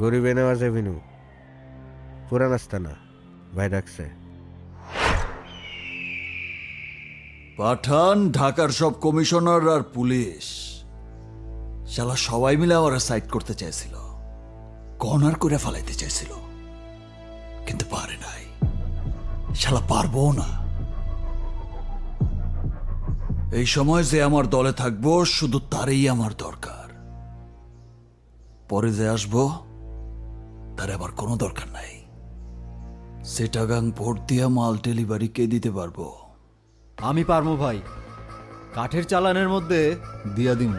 গরিবে নেওয়া যাবিনু পুরান আস্তানা ভাই ডাকছে। পাঠান, ঢাকার সব কমিশনার আর পুলিশ শালা সবাই মিলে আমার সাইড করতে চাইছিল, কর্নার করে ফেলাইতে চাইছিল, কিন্তু পারে নাই। শালা পারবো না। এই সময় যে আমার দলে থাকবো শুধু তারই আমার দরকার। পরে যে আসবো তার আবার কোনো দরকার নাই। সেটাগাং ভোট দিয়া মাল ডেলিভারি কে দিতে পারবো? আমি পারমু ভাই, কাঠের চালানের মধ্যে দিয়া দিন।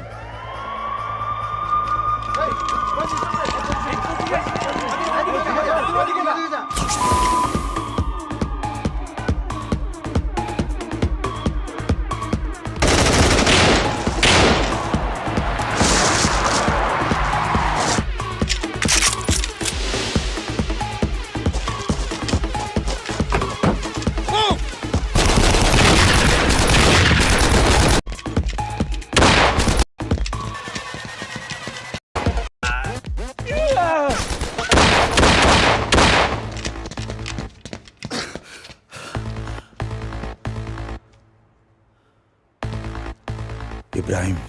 ইব্রাহিম,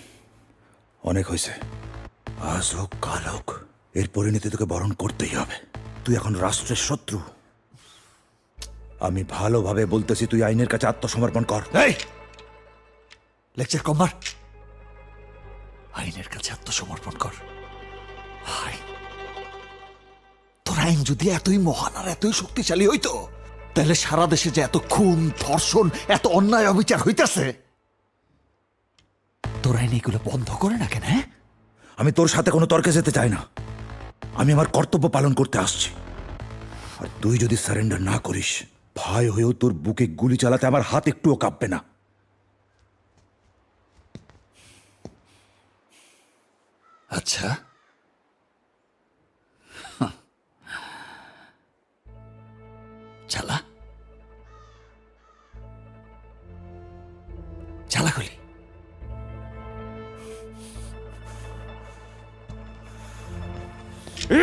অনেক হয়েছে। আজ হোক কাল হোক এর পরিণতি তোকে বরণ করতেই হবে। তুই এখন রাষ্ট্রের শত্রু। আমি ভালোভাবে বলতেছি, তুই আইনের কাছে আত্মসমর্পণ কর। এই লেকচার কমার। আইনের কাছে আত্মসমর্পণ কর। আইন, তোর আইন যদি এতই মহান আর এতই শক্তিশালী হইতো, তাহলে সারা দেশে যে এত খুন, ধর্ষণ, এত অন্যায় অবিচার হইতেছে, তোর আইন এগুলো বন্ধ করে না কেন? হ্যাঁ, আমি তোর সাথে কোনো তর্কে যেতে চাই না। আমি আমার কর্তব্য পালন করতে আসছি। আর তুই যদি সারেন্ডার না করিস, ভাই হয়েও তোর বুকে গুলি চালাতে আমার হাত একটুও কাঁপবে না। আচ্ছা, চালা চালা গুলি। এ